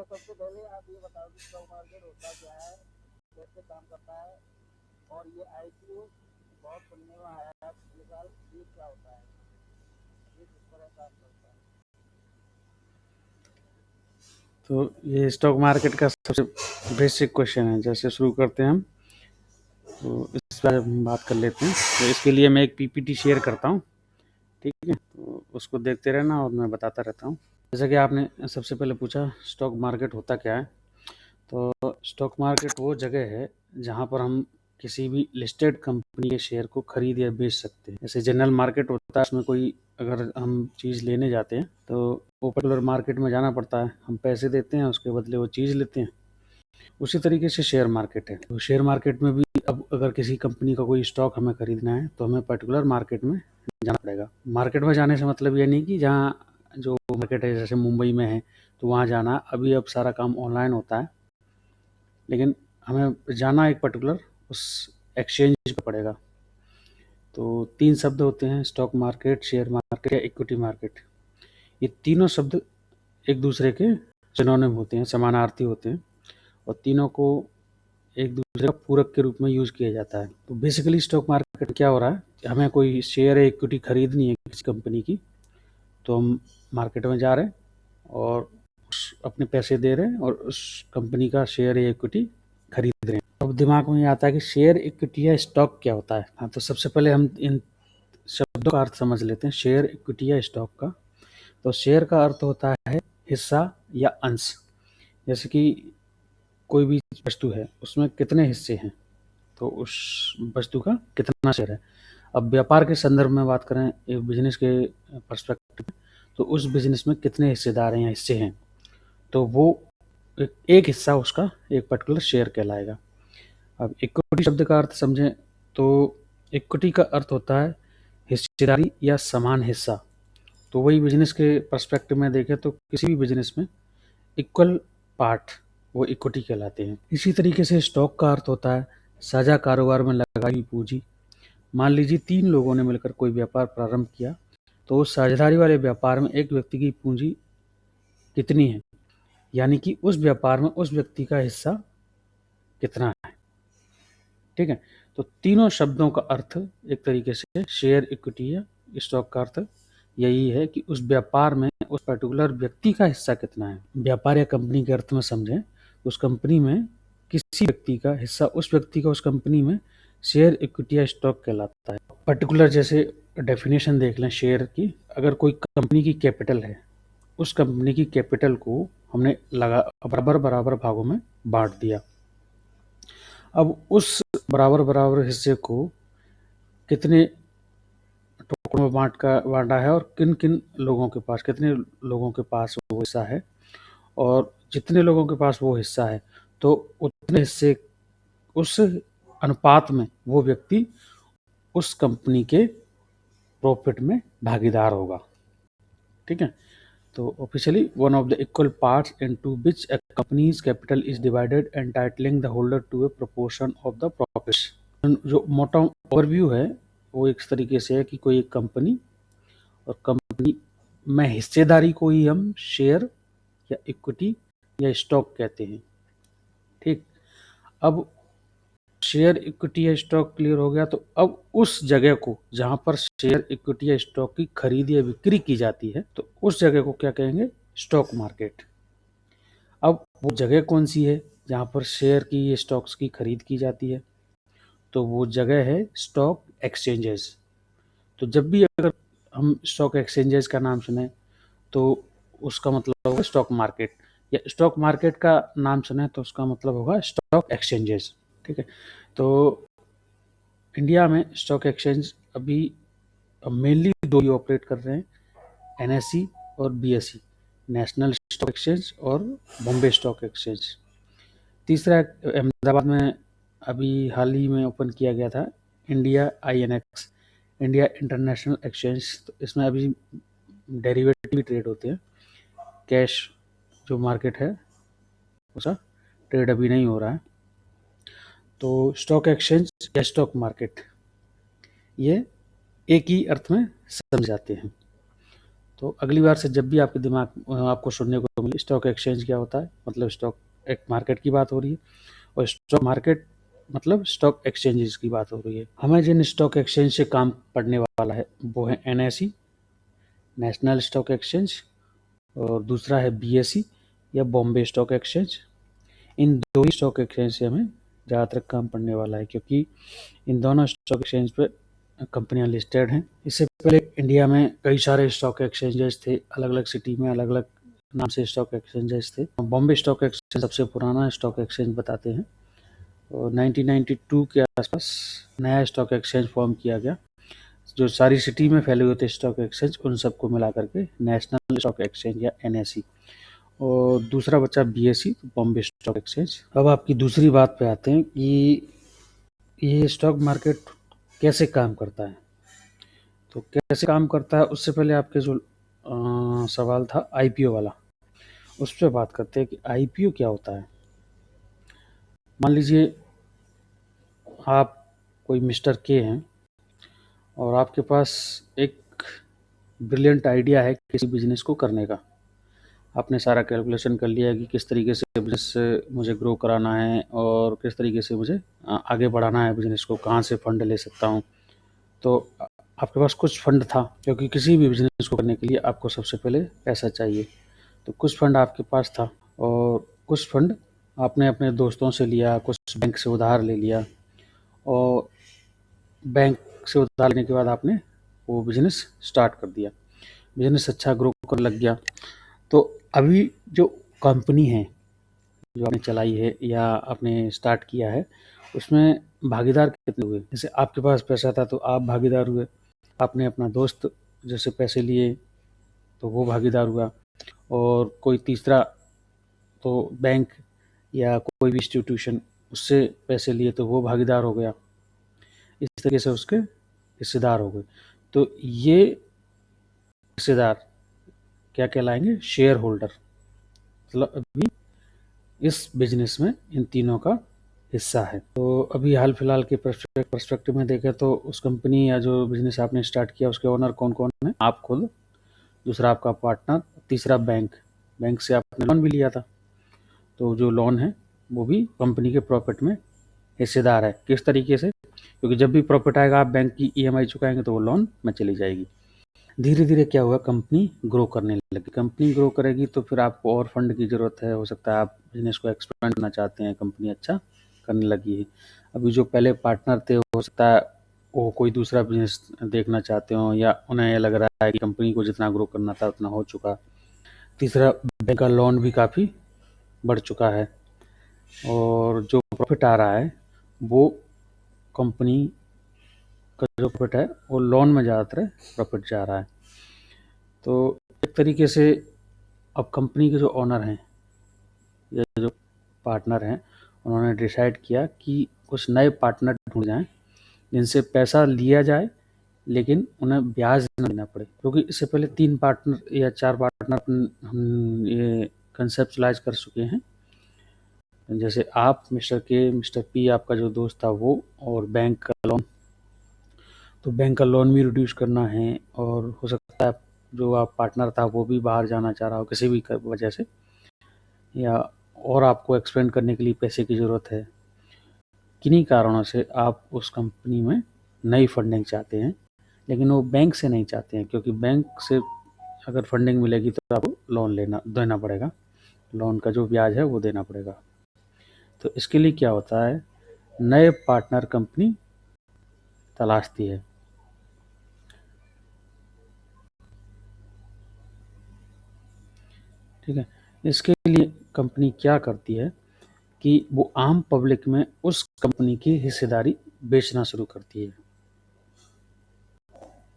सबसे पहले आप ये बताओ कि स्टॉक मार्केट होता क्या है, कैसे काम करता है, और ये आईपीओ बहुत सुनने में आया है पिछले साल, ये क्या होता है, ये किस तरह काम करता है। तो ये स्टॉक मार्केट का सबसे बेसिक क्वेश्चन है। जैसे शुरू करते हैं हम, तो इस बारे में हम बात कर लेते हैं। तो इसके लिए मैं एक पीपीटी शेयर करता हूँ, ठीक है, तो उसको देखते रहना और मैं बताता रहता हूँ। जैसा कि आपने सबसे पहले पूछा स्टॉक मार्केट होता क्या है, तो स्टॉक मार्केट वो जगह है जहाँ पर हम किसी भी लिस्टेड कंपनी के शेयर को खरीद या बेच सकते हैं। जैसे जनरल मार्केट होता है, उसमें कोई अगर हम चीज़ लेने जाते हैं तो वो पर्टिकुलर मार्केट में जाना पड़ता है, हम पैसे देते हैं, उसके बदले वो चीज़ लेते हैं। उसी तरीके से शेयर मार्केट है। तो शेयर मार्केट में भी अब अगर किसी कंपनी का कोई स्टॉक हमें खरीदना है तो हमें पर्टिकुलर मार्केट में जाना पड़ेगा। मार्केट में जाने से मतलब ये नहीं कि जहाँ जो मार्केट है जैसे मुंबई में है तो वहाँ जाना, अभी अब सारा काम ऑनलाइन होता है, लेकिन हमें जाना एक पर्टिकुलर उस एक्सचेंज पर पड़ेगा। तो 3 शब्द होते हैं, स्टॉक मार्केट, शेयर मार्केट या इक्विटी मार्केट। ये तीनों शब्द एक दूसरे के सिनोनिम होते हैं, समानार्थी होते हैं, और तीनों को एक दूसरे का पूरक के रूप में यूज़ किया जाता है। तो बेसिकली स्टॉक मार्केट क्या हो रहा है, हमें कोई शेयर या इक्विटी खरीदनी है किसी कंपनी की, तो हम मार्केट में जा रहे हैं और अपने पैसे दे रहे हैं और उस कंपनी का शेयर या इक्विटी खरीद रहे हैं। अब दिमाग में ये आता है कि शेयर, इक्विटी या स्टॉक क्या होता है। हाँ, तो सबसे पहले हम इन शब्दों का अर्थ समझ लेते हैं, शेयर, इक्विटी या स्टॉक का। तो शेयर का अर्थ होता है हिस्सा या अंश। जैसे कि कोई भी वस्तु है, उसमें कितने हिस्से हैं, तो उस वस्तु का कितना शेयर है। अब व्यापार के संदर्भ में बात करें, एक बिजनेस के पर्सपेक्टिव में, तो उस बिजनेस में कितने हिस्सेदार हैं या हिस्से हैं, तो वो एक हिस्सा उसका एक पर्टिकुलर शेयर कहलाएगा। अब इक्विटी शब्द का अर्थ समझें तो इक्विटी का अर्थ होता है हिस्सेदारी या समान हिस्सा। तो वही बिजनेस के पर्सपेक्टिव में देखें तो किसी भी बिजनेस में इक्वल पार्ट वो इक्विटी कहलाते हैं। इसी तरीके से स्टॉक का अर्थ होता है साझा कारोबार में लगाई हुई पूंजी। मान लीजिए 3 लोगों ने मिलकर कोई व्यापार प्रारंभ किया, तो उस साझेदारी वाले व्यापार में एक व्यक्ति की पूंजी कितनी है, यानी कि उस व्यापार में उस व्यक्ति का हिस्सा कितना है। ठीक है, तो तीनों शब्दों का अर्थ एक तरीके से शेयर, इक्विटी या स्टॉक का अर्थ यही है कि उस व्यापार में उस पर्टिकुलर व्यक्ति का हिस्सा कितना है। व्यापार या कंपनी के अर्थ में समझें, उस कंपनी में किसी व्यक्ति का हिस्सा, उस व्यक्ति का उस कंपनी में शेयर, इक्विटी या स्टॉक कहलाता है। पर्टिकुलर जैसे डेफिनेशन देख लें शेयर की, अगर कोई कंपनी की कैपिटल है, उस कंपनी की कैपिटल को हमने बराबर बराबर भागों में बांट दिया। अब उस बराबर बराबर हिस्से को कितने टुकड़ों में बांटा है और किन किन लोगों के पास, कितने लोगों के पास वो हिस्सा है, और जितने लोगों के पास वो हिस्सा है तो उतने हिस्से, उस अनुपात में वो व्यक्ति उस कंपनी के प्रॉफिट में भागीदार होगा। ठीक है, तो officially one of the equal parts into which a company's capital is divided entitling the holder to a proportion of the profits. जो मोटा ओवरव्यू है वो इस तरीके से है कि कोई एक कंपनी, और कंपनी में हिस्सेदारी को ही हम शेयर या इक्विटी या स्टॉक कहते हैं। ठीक, अब शेयर, इक्विटी या स्टॉक क्लियर हो गया, तो अब उस जगह को जहां पर शेयर, इक्विटी या स्टॉक की खरीद या बिक्री की जाती है, तो उस जगह को क्या कहेंगे, स्टॉक मार्केट। अब वो जगह कौन सी है जहां पर शेयर की या स्टॉक्स की खरीद की जाती है, तो वो जगह है स्टॉक एक्सचेंजेस। तो जब भी अगर हम स्टॉक एक्सचेंजेस का नाम सुने तो उसका मतलब होगा स्टॉक मार्केट, या स्टॉक मार्केट का नाम सुने तो उसका मतलब होगा स्टॉक एक्सचेंजेस। ठीक है, तो इंडिया में स्टॉक एक्सचेंज अभी मेनली 2 ही ऑपरेट कर रहे हैं, एनएसई और बीएसई, नेशनल स्टॉक एक्सचेंज और बॉम्बे स्टॉक एक्सचेंज। तीसरा अहमदाबाद में अभी हाल ही में ओपन किया गया था, India INX, India international exchange. तो इसमें अभी डेरिवेटिव ट्रेड होते हैं, कैश जो मार्केट है उसका ट्रेड अभी नहीं हो रहा है। तो स्टॉक एक्सचेंज या स्टॉक मार्केट ये एक ही अर्थ में समझ जाते हैं। तो अगली बार से जब भी आपके दिमाग आपको सुनने को मिले स्टॉक एक्सचेंज क्या होता है, मतलब स्टॉक एक मार्केट की बात हो रही है, और स्टॉक मार्केट मतलब स्टॉक एक्सचेंजेस की बात हो रही है। हमें जिन स्टॉक एक्सचेंज से काम पड़ने वाला है वो है NSE, नेशनल स्टॉक एक्सचेंज, और दूसरा है BSE या बॉम्बे स्टॉक एक्सचेंज। इन दो ही स्टॉक एक्सचेंज से हमें ज़्यादातर काम पड़ने वाला है, क्योंकि इन दोनों स्टॉक एक्सचेंज पे कंपनियां लिस्टेड हैं। इससे पहले इंडिया में कई सारे स्टॉक एक्सचेंजेस थे, अलग अलग सिटी में अलग अलग नाम से स्टॉक एक्सचेंजेस थे। बॉम्बे स्टॉक एक्सचेंज सबसे पुराना स्टॉक एक्सचेंज बताते हैं, और 1992 के आसपास नया स्टॉक एक्सचेंज फॉर्म किया गया। जो सारी सिटी में फैले हुए थे स्टॉक एक्सचेंज, उन सबको मिला करके नेशनल स्टॉक एक्सचेंज या NSE, और दूसरा बचा BSE, बॉम्बे स्टॉक एक्सचेंज। अब आपकी दूसरी बात पे आते हैं कि ये स्टॉक मार्केट कैसे काम करता है। तो कैसे काम करता है उससे पहले आपके जो सवाल था IPO वाला, उस पर बात करते हैं कि IPO क्या होता है। मान लीजिए आप कोई मिस्टर के हैं और आपके पास एक ब्रिलियंट आइडिया है किसी बिजनेस को करने का। आपने सारा कैलकुलेशन कर लिया है कि किस तरीके से बिजनेस मुझे ग्रो कराना है और किस तरीके से मुझे आगे बढ़ाना है बिजनेस को, कहाँ से फंड ले सकता हूँ। तो आपके पास कुछ फंड था, क्योंकि किसी भी बिजनेस को करने के लिए आपको सबसे पहले पैसा चाहिए। तो कुछ फंड आपके पास था, और कुछ फंड आपने अपने दोस्तों से लिया, कुछ बैंक से उधार ले लिया, और बैंक से उधार लेने के बाद आपने वो बिजनेस स्टार्ट कर दिया। बिजनेस अच्छा ग्रो कर लग गया। तो अभी जो कंपनी है जो आपने चलाई है या आपने स्टार्ट किया है, उसमें भागीदार कितने हुए। जैसे आपके पास पैसा था तो आप भागीदार हुए, आपने अपना दोस्त जैसे पैसे लिए तो वो भागीदार हुआ, और कोई तीसरा तो बैंक या कोई भी इंस्टीट्यूशन उससे पैसे लिए तो वो भागीदार हो गया। इस तरीके से उसके हिस्सेदार हो गए। तो ये हिस्सेदार क्या कहलाएंगे, शेयर होल्डर। मतलब अभी इस बिजनेस में इन तीनों का हिस्सा है। तो अभी हाल फिलहाल के पर्सपेक्टिव में देखें तो उस कंपनी या जो बिजनेस आपने स्टार्ट किया उसके ओनर कौन कौन है, आप खुद, दूसरा आपका पार्टनर, तीसरा बैंक। बैंक से आपने लोन भी लिया था, तो जो लोन है वो भी कंपनी के प्रॉफिट में हिस्सेदार है। किस तरीके से, क्योंकि जब भी प्रॉफिट आएगा आप बैंक की EMI चुकाएंगे तो वो लोन में चली जाएगी। धीरे धीरे क्या हुआ, कंपनी ग्रो करने लगी। कंपनी ग्रो करेगी तो फिर आपको और फंड की ज़रूरत है, हो सकता है आप बिजनेस को एक्सपेंड करना चाहते हैं, कंपनी अच्छा करने लगी है। अभी जो पहले पार्टनर थे हो सकता है वो कोई दूसरा बिजनेस देखना चाहते हो, या उन्हें लग रहा है कि कंपनी को जितना ग्रो करना था उतना हो चुका। तीसरा, बैंक का लोन भी काफ़ी बढ़ चुका है, और जो प्रॉफिट आ रहा है वो कंपनी का जो प्रॉफिट है वो लोन में ज़्यादातर प्रॉफिट जा रहा है। तो एक तरीके से अब कंपनी के जो ओनर हैं या जो पार्टनर हैं, उन्होंने डिसाइड किया कि कुछ नए पार्टनर ढूंढ जाएं जिनसे पैसा लिया जाए लेकिन उन्हें ब्याज न देना पड़े। क्योंकि इससे पहले 3 पार्टनर या 4 पार्टनर हम ये कंसेप्चुलाइज कर चुके हैं। जैसे आप, मिस्टर के, मिस्टर पी आपका जो दोस्त था वो, और बैंक का लोन। तो बैंक का लोन भी रिड्यूस करना है, और हो सकता है जो आप पार्टनर था वो भी बाहर जाना चाह रहा हो किसी भी वजह से, या और आपको एक्सपेंड करने के लिए पैसे की ज़रूरत है। किन्हीं कारणों से आप उस कंपनी में नई फंडिंग चाहते हैं, लेकिन वो बैंक से नहीं चाहते हैं, क्योंकि बैंक से अगर फंडिंग मिलेगी तो आपको लोन देना पड़ेगा, लोन का जो ब्याज है वो देना पड़ेगा। तो इसके लिए क्या होता है, नए पार्टनर कंपनी तलाशती है। ठीक है, इसके लिए कंपनी क्या करती है कि वो आम पब्लिक में उस कंपनी की हिस्सेदारी बेचना शुरू करती है।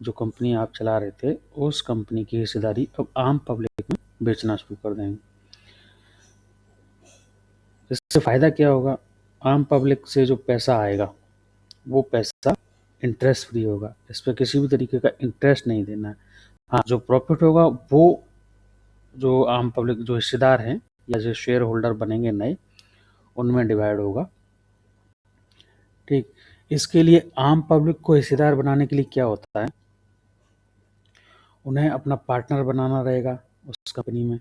जो कंपनी आप चला रहे थे उस कंपनी की हिस्सेदारी अब आम पब्लिक में बेचना शुरू कर देंगे। इससे फ़ायदा क्या होगा, आम पब्लिक से जो पैसा आएगा वो पैसा इंटरेस्ट फ्री होगा, इस पर किसी भी तरीके का इंटरेस्ट नहीं देना है। हाँ, जो प्रॉफिट होगा वो जो आम पब्लिक जो हिस्सेदार हैं या जो शेयर होल्डर बनेंगे नए, उनमें डिवाइड होगा। ठीक, इसके लिए आम पब्लिक को हिस्सेदार बनाने के लिए क्या होता है, उन्हें अपना पार्टनर बनाना रहेगा उस कंपनी में।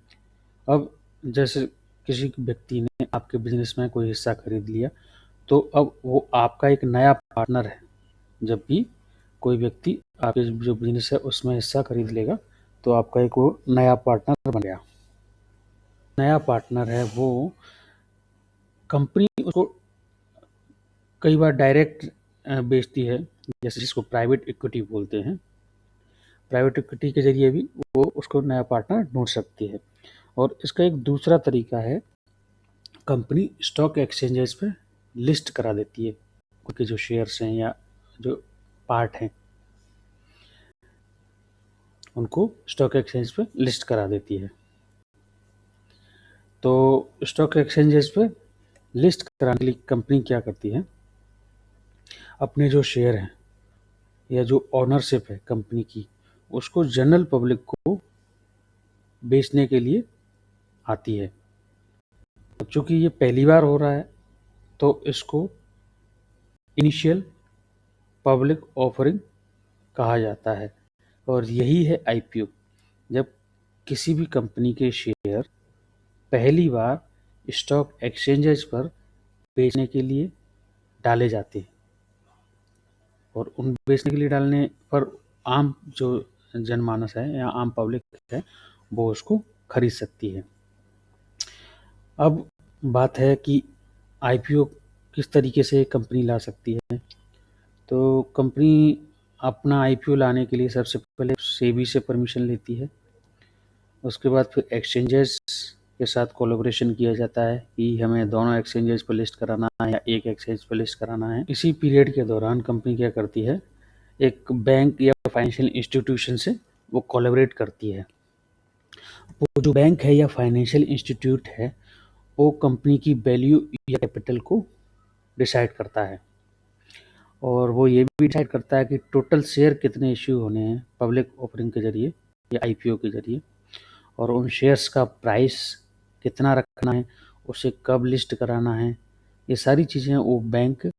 अब जैसे किसी व्यक्ति ने आपके बिजनेस में कोई हिस्सा खरीद लिया, तो अब वो आपका एक नया पार्टनर है। जब भी कोई व्यक्ति आपके जो बिजनेस है उसमें हिस्सा खरीद लेगा, तो आपका एक वो नया पार्टनर बन गया। नया पार्टनर है वो कंपनी उसको कई बार डायरेक्ट बेचती है, जैसे जिसको प्राइवेट इक्विटी बोलते हैं। प्राइवेट इक्विटी के जरिए भी वो उसको नया पार्टनर ढूंढ सकती है। और इसका एक दूसरा तरीका है, कंपनी स्टॉक एक्सचेंजेस पे लिस्ट करा देती है उनके जो शेयर्स हैं या जो पार्ट हैं, उनको स्टॉक एक्सचेंज पे लिस्ट करा देती है। तो स्टॉक एक्सचेंजेस पे लिस्ट कराने के लिए कंपनी क्या करती है, अपने जो शेयर हैं या जो ऑनरशिप है कंपनी की, उसको जनरल पब्लिक को बेचने के लिए आती है। चूँकि ये पहली बार हो रहा है, तो इसको इनिशियल पब्लिक ऑफरिंग कहा जाता है। और यही है आईपीओ, जब किसी भी कंपनी के शेयर पहली बार स्टॉक एक्सचेंजेस पर बेचने के लिए डाले जाते हैं। और उन बेचने के लिए डालने पर आम जो जनमानस है या आम पब्लिक है, वो उसको खरीद सकती है। अब बात है कि आईपीओ किस तरीके से कंपनी ला सकती है। तो कंपनी अपना आईपीओ लाने के लिए सबसे पहले सेबी से परमिशन लेती है। उसके बाद फिर एक्सचेंजेस के साथ कोलैबोरेशन किया जाता है कि हमें दोनों एक्सचेंजेस पर लिस्ट कराना है या एक एक्सचेंज पर लिस्ट कराना है। इसी पीरियड के दौरान कंपनी क्या करती है, एक बैंक या फाइनेंशियल इंस्टीट्यूशन से वो कोलैबोरेट करती है। वो जो बैंक है या फाइनेंशियल इंस्टीट्यूट है, वो कंपनी की वैल्यू या कैपिटल को डिसाइड करता है। और वो ये भी डिसाइड करता है कि टोटल शेयर कितने इश्यू होने हैं पब्लिक ऑफरिंग के जरिए या आईपीओ के जरिए, और उन शेयर्स का प्राइस कितना रखना है, उसे कब लिस्ट कराना है। ये सारी चीज़ें वो बैंक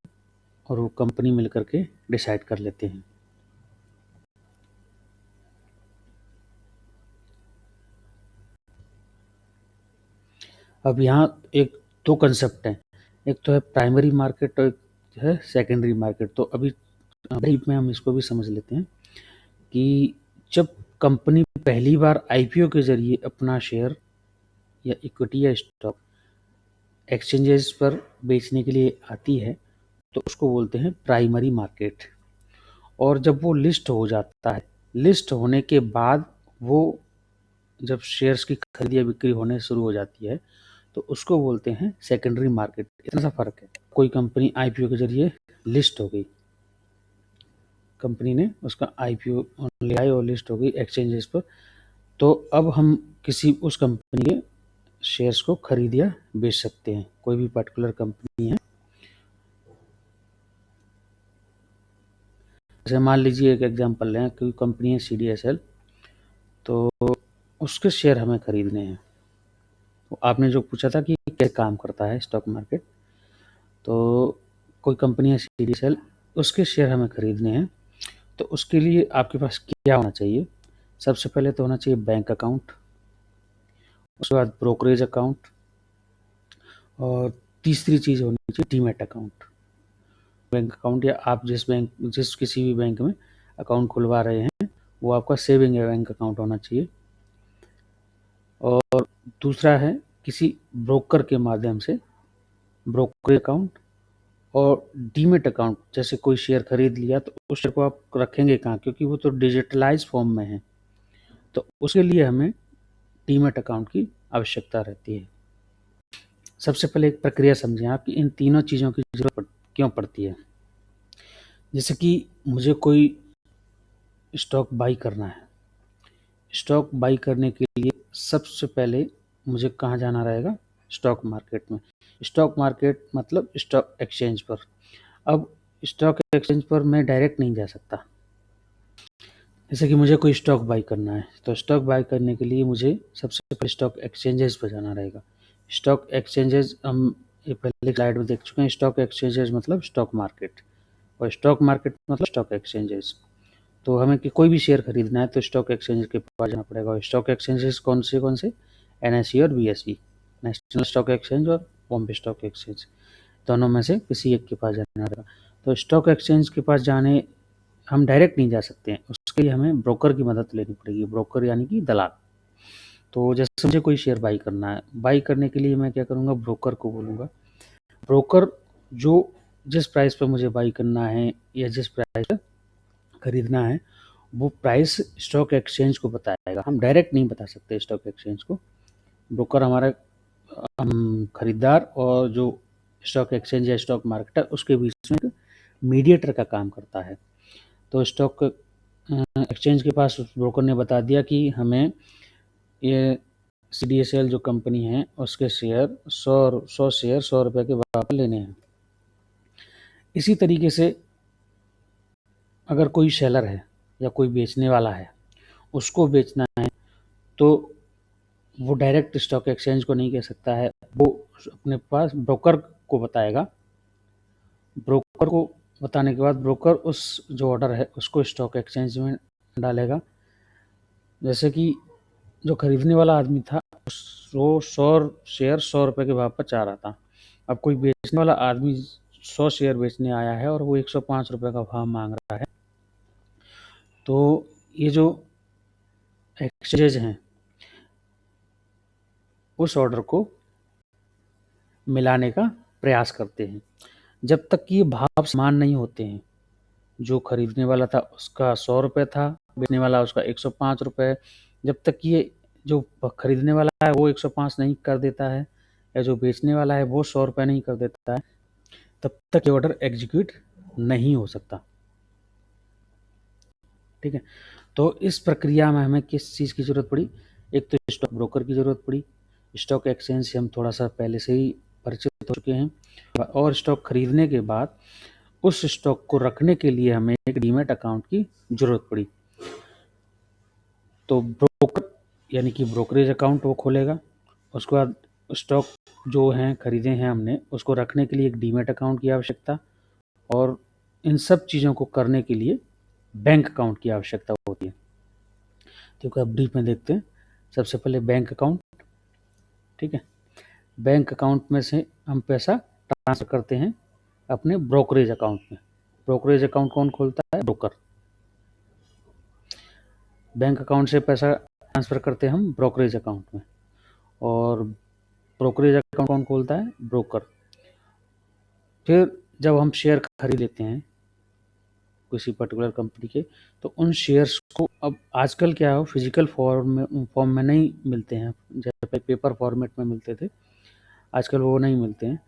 और वो कंपनी मिल करके डिसाइड कर लेते हैं। अब यहाँ एक दो कंसेप्ट हैं, एक तो है प्राइमरी मार्केट और एक है सेकेंडरी मार्केट। तो अभी ब्रीफ में हम इसको भी समझ लेते हैं कि जब कंपनी पहली बार आईपीओ के जरिए अपना शेयर या इक्विटी या स्टॉक एक्सचेंजेस पर बेचने के लिए आती है, तो उसको बोलते हैं प्राइमरी मार्केट। और जब वो लिस्ट हो जाता है, लिस्ट होने के बाद वो जब शेयर्स की खरीदी या बिक्री होने शुरू हो जाती है, तो उसको बोलते हैं सेकेंडरी मार्केट। इतना सा फर्क है। कोई कंपनी आईपीओ के जरिए लिस्ट हो गई, कंपनी ने उसका आईपीओ ले आई और लिस्ट हो गई एक्सचेंजेस पर, तो अब हम किसी उस कंपनी के शेयर्स को खरीद या बेच सकते हैं। कोई भी पर्टिकुलर कंपनी है, जैसे मान लीजिए एक एग्जांपल लें, कोई कंपनी है सीडीएसएल, तो उसके शेयर हमें खरीदने हैं। तो आपने जो पूछा था कि कैसे काम करता है स्टॉक मार्केट, तो कोई कंपनी है सीडीएसएल, उसके शेयर हमें खरीदने हैं। तो उसके लिए आपके पास क्या होना चाहिए, सबसे पहले तो होना चाहिए बैंक अकाउंट, उसके बाद ब्रोकरेज अकाउंट, और तीसरी चीज़ होनी चाहिए डीमैट अकाउंट। बैंक अकाउंट या आप जिस किसी भी बैंक में अकाउंट खुलवा रहे हैं, वो आपका सेविंग या बैंक अकाउंट होना चाहिए। और दूसरा है किसी ब्रोकर के माध्यम से ब्रोकरेज अकाउंट और डीमैट अकाउंट। जैसे कोई शेयर खरीद लिया, तो उस शेयर को आप रखेंगे कहाँ, क्योंकि वो तो डिजिटलाइज फॉर्म में है, तो उसके लिए हमें डीमैट अकाउंट की आवश्यकता रहती है। सबसे पहले एक प्रक्रिया समझें आप कि इन तीनों चीज़ों की जरूरत क्यों पड़ती है। जैसे कि मुझे कोई स्टॉक बाई करना है, स्टॉक बाई करने के लिए सबसे पहले मुझे कहाँ जाना रहेगा, स्टॉक मार्केट में। स्टॉक मार्केट मतलब स्टॉक एक्सचेंज पर। अब स्टॉक एक्सचेंज पर मैं डायरेक्ट नहीं जा सकता। जैसे कि मुझे कोई स्टॉक बाई करना है, तो स्टॉक बाई करने के लिए मुझे सबसे पहले स्टॉक एक्सचेंजेस पर जाना रहेगा। स्टॉक एक्सचेंजेस हम ये पहले स्लाइड में देख चुके हैं। स्टॉक एक्सचेंजेस मतलब स्टॉक मार्केट, और स्टॉक मार्केट मतलब स्टॉक एक्सचेंजेस। तो हमें कि कोई भी शेयर खरीदना है तो स्टॉक एक्सचेंज के पास जाना पड़ेगा। और स्टॉक एक्सचेंजेस कौन से NSE और BSE, नेशनल स्टॉक एक्सचेंज और बॉम्बे स्टॉक एक्सचेंज, दोनों में से किसी एक के पास जाना पड़ेगा। तो स्टॉक एक्सचेंज के पास जाने हम डायरेक्ट नहीं जा सकते हैं, उसके लिए हमें ब्रोकर की मदद लेनी पड़ेगी। ब्रोकर यानी कि दलाल। तो जैसे मुझे कोई शेयर बाई करना है, बाई करने के लिए मैं क्या करूँगा, ब्रोकर को बोलूँगा। ब्रोकर जो जिस प्राइस पर मुझे बाई करना है या जिस प्राइस पर खरीदना है वो प्राइस स्टॉक एक्सचेंज को बताएगा। हम डायरेक्ट नहीं बता सकते स्टॉक एक्सचेंज को। ब्रोकर हमारा खरीदार और जो स्टॉक एक्सचेंज या स्टॉक मार्केटर उसके बीच में एक मीडिएटर का काम करता है। तो स्टॉक एक्सचेंज के पास उस ब्रोकर ने बता दिया कि हमें ये CDSL जो कंपनी है उसके शेयर 100 शेयर 100 रुपये के भाव पर लेने हैं। इसी तरीके से अगर कोई सेलर है या कोई बेचने वाला है, उसको बेचना है तो वो डायरेक्ट स्टॉक एक्सचेंज को नहीं कह सकता है, वो अपने पास ब्रोकर को बताएगा। ब्रोकर को बताने के बाद ब्रोकर उस जो ऑर्डर है उसको स्टॉक एक्सचेंज में डालेगा। जैसे कि जो खरीदने वाला आदमी था वो 100 शेयर 100 रुपये के भाव पर चाह रहा था। अब कोई बेचने वाला आदमी 100 शेयर बेचने आया है और वो 105 रुपये का भाव मांग रहा है। तो ये जो एक्सचेंज हैं उस ऑर्डर को मिलाने का प्रयास करते हैं। जब तक कि ये भाव समान नहीं होते हैं, जो खरीदने वाला था उसका 100 रुपये था, बेचने वाला उसका 105 रुपये, जब तक कि ये जो खरीदने वाला है वो 105 नहीं कर देता है या जो बेचने वाला है वो 100 रुपये नहीं कर देता है, तब तक ये ऑर्डर एग्जीक्यूट नहीं हो सकता। ठीक है। तो इस प्रक्रिया में हमें किस चीज़ की ज़रूरत पड़ी? एक तो स्टॉक ब्रोकर की ज़रूरत पड़ी। स्टॉक एक्सचेंज से हम थोड़ा सा पहले से ही परिचित हो चुके हैं। और स्टॉक खरीदने के बाद उस स्टॉक को रखने के लिए हमें एक डीमैट अकाउंट की ज़रूरत पड़ी। तो ब्रोकर यानी कि ब्रोकरेज अकाउंट वो खोलेगा। उसके बाद स्टॉक जो हैं खरीदे हैं हमने उसको रखने के लिए एक डीमैट अकाउंट की आवश्यकता, और इन सब चीज़ों को करने के लिए बैंक अकाउंट की आवश्यकता होती है। क्योंकि अब डीप में देखते हैं। सबसे पहले बैंक अकाउंट। ठीक है। बैंक अकाउंट में से हम पैसा ट्रांसफ़र करते हैं अपने ब्रोकरेज अकाउंट में। ब्रोकरेज अकाउंट कौन खोलता है? ब्रोकर। बैंक अकाउंट से पैसा ट्रांसफ़र करते हैं हम ब्रोकरेज अकाउंट में, और ब्रोकरेज अकाउंट कौन खोलता है? ब्रोकर। फिर जब हम शेयर खरीद लेते हैं किसी पर्टिकुलर कंपनी के, तो उन शेयर्स को अब आजकल क्या हो, फिजिकल फॉर्म में नहीं मिलते हैं, जैसे पेपर फॉर्मेट में मिलते थे, आजकल वो नहीं मिलते हैं।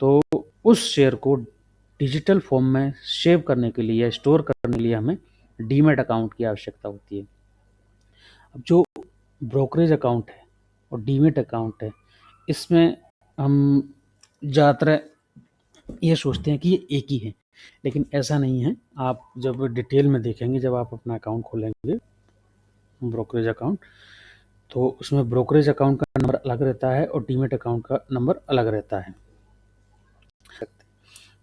तो उस शेयर को डिजिटल फॉर्म में सेव करने के लिए या स्टोर करने के लिए हमें डीमैट अकाउंट की आवश्यकता होती है। अब जो ब्रोकरेज अकाउंट है और डीमैट अकाउंट है, इसमें हम ज़्यादातर ये सोचते हैं कि ये एक ही है, लेकिन ऐसा नहीं है। आप जब डिटेल में देखेंगे, जब आप अपना अकाउंट खोलेंगे ब्रोकरेज अकाउंट, तो उसमें ब्रोकरेज अकाउंट का नंबर अलग रहता है और डीमैट अकाउंट का नंबर अलग रहता है।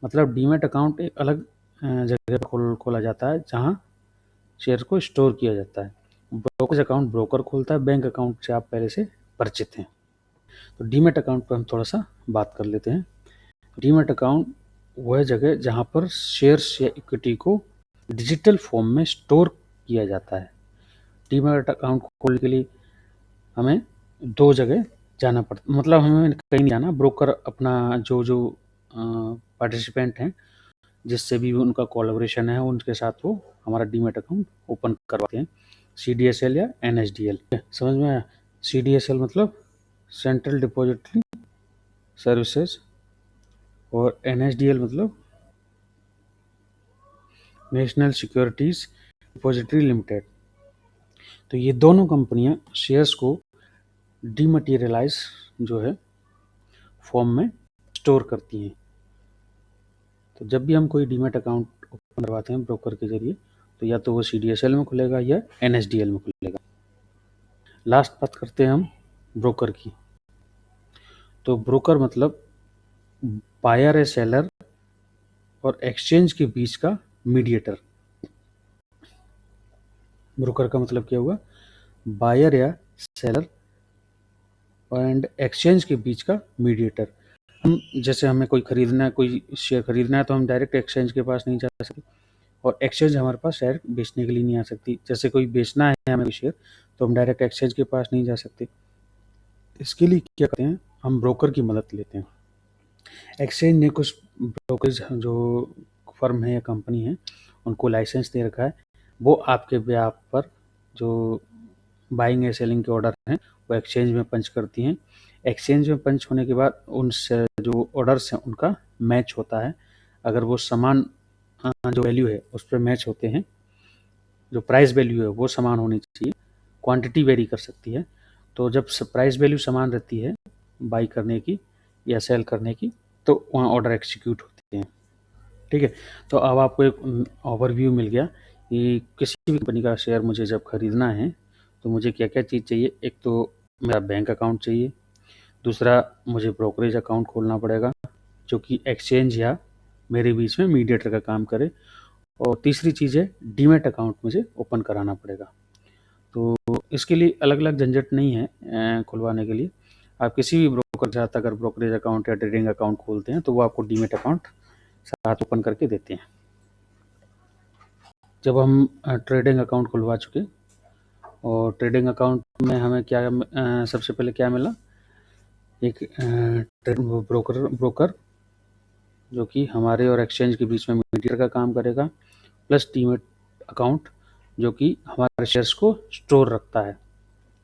मतलब डीमैट अकाउंट एक अलग जगह पर खोला जाता है जहां शेयर को स्टोर किया जाता है। ब्रोकरेज अकाउंट ब्रोकर खोलता है। बैंक अकाउंट से आप पहले से परिचित हैं। तो डीमैट अकाउंट पर हम थोड़ा सा बात कर लेते हैं। डीमैट अकाउंट वह जगह जहां पर शेयर्स या इक्विटी को डिजिटल फॉर्म में स्टोर किया जाता है। डीमैट अकाउंट खोलने के लिए हमें 2 जगह जाना पड़ता, मतलब हमें कहीं नहीं जाना। ब्रोकर अपना जो पार्टिसिपेंट हैं जिससे भी उनका कोलैबोरेशन है उनके साथ वो हमारा डीमैट अकाउंट ओपन करवाते हैं। CDSL या NSDL, समझ में आया? CDSL मतलब सेंट्रल डिपॉजिटरी सर्विसेज और NSDL मतलब नेशनल सिक्योरिटीज़ डिपॉजिटरी लिमिटेड। तो ये दोनों कंपनियां शेयर्स को डीमटेरियलाइज जो है फॉर्म में स्टोर करती हैं। तो जब भी हम कोई डीमैट अकाउंट ओपन करवाते हैं ब्रोकर के जरिए, तो या तो वो CDSL में खुलेगा या NSDL में खुलेगा। लास्ट बात करते हैं हम ब्रोकर की। तो ब्रोकर मतलब बायर या सेलर और एक्सचेंज के बीच का मीडिएटर। ब्रोकर का मतलब क्या हुआ, बायर या सेलर एंड एक्सचेंज के बीच का मीडिएटर। हम जैसे हमें कोई खरीदना है, कोई शेयर खरीदना है, तो हम डायरेक्ट एक्सचेंज के पास नहीं जा सकते, और एक्सचेंज हमारे पास शेयर बेचने के लिए नहीं आ सकती। जैसे कोई बेचना है हमें शेयर, तो हम डायरेक्ट एक्सचेंज के पास नहीं जा सकते। इसके लिए क्या करते हैं, हम ब्रोकर की मदद लेते हैं। एक्सचेंज ने कुछ ब्रोकरेज जो फर्म है या कंपनी है, उनको लाइसेंस दे रखा है, वो आपके ब्याह पर जो बाइंग या सेलिंग के ऑर्डर हैं वो एक्सचेंज में पंच करती हैं। एक्सचेंज में पंच होने के बाद उन जो ऑर्डर्स हैं उनका मैच होता है। अगर वो समान जो वैल्यू है उस पर मैच होते हैं, जो प्राइस वैल्यू है वो समान होनी चाहिए, क्वांटिटी वेरी कर सकती है। तो जब प्राइस वैल्यू समान रहती है बाई करने की या सेल करने की, तो वहाँ ऑर्डर एग्जीक्यूट होते हैं। ठीक है, तो अब आपको एक ओवरव्यू मिल गया कि किसी भी कंपनी का शेयर मुझे जब खरीदना है तो मुझे क्या क्या चीज़ चाहिए। एक तो मेरा बैंक अकाउंट चाहिए, दूसरा मुझे ब्रोकरेज अकाउंट खोलना पड़ेगा जो कि एक्सचेंज या मेरे बीच में मीडिएटर का काम करे, और तीसरी चीज़ है डीमैट अकाउंट मुझे ओपन कराना पड़ेगा। तो इसके लिए अलग अलग झंझट नहीं है खुलवाने के लिए। आप किसी भी ब्रोकर के साथ अगर ब्रोकरेज अकाउंट या ट्रेडिंग अकाउंट खोलते हैं तो वो आपको डीमैट अकाउंट साथ ओपन करके देते हैं। जब हम ट्रेडिंग अकाउंट खुलवा चुके, और ट्रेडिंग अकाउंट में हमें क्या सबसे पहले क्या मिला, एक ब्रोकर जो कि हमारे और एक्सचेंज के बीच में मीडिएटर का काम करेगा, प्लस डीमैट अकाउंट जो कि हमारे शेयर्स को स्टोर रखता है।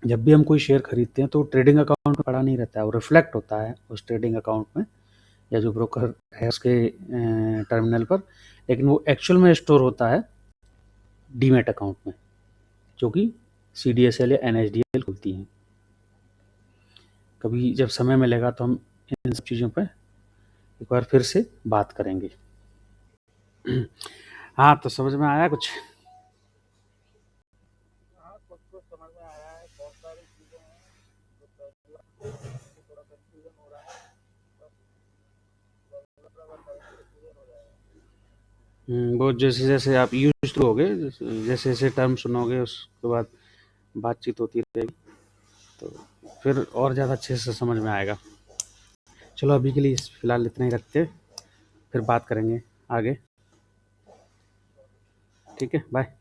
जब भी हम कोई शेयर खरीदते हैं तो ट्रेडिंग अकाउंट में पड़ा नहीं रहता है, वो रिफ्लेक्ट होता है उस ट्रेडिंग अकाउंट में या जो ब्रोकर है उसके टर्मिनल पर, लेकिन वो एक्चुअल में स्टोर होता है डीमैट अकाउंट में, जो कि CDSL या NSDL खुलती हैं। कभी जब समय मिलेगा तो हम इन सब चीज़ों पर एक बार फिर से बात करेंगे। हाँ, तो समझ में आया कुछ? हाँ, कुछ कुछ समझ में आया है। बहुत सारी चीज़ें हैं जो थोड़ा कंफ्यूजन हो रहा है, अगर करेंगे तो क्लियर हो जाएगा। वो जैसे जैसे आप यूज टू होगे, जैसे जैसे टर्म सुनोगे उसके बाद बातचीत होती रहेगी, तो फिर और ज़्यादा अच्छे से समझ में आएगा। चलो अभी के लिए फ़िलहाल इतना ही रखते हैं, फिर बात करेंगे आगे। ठीक है, बाय।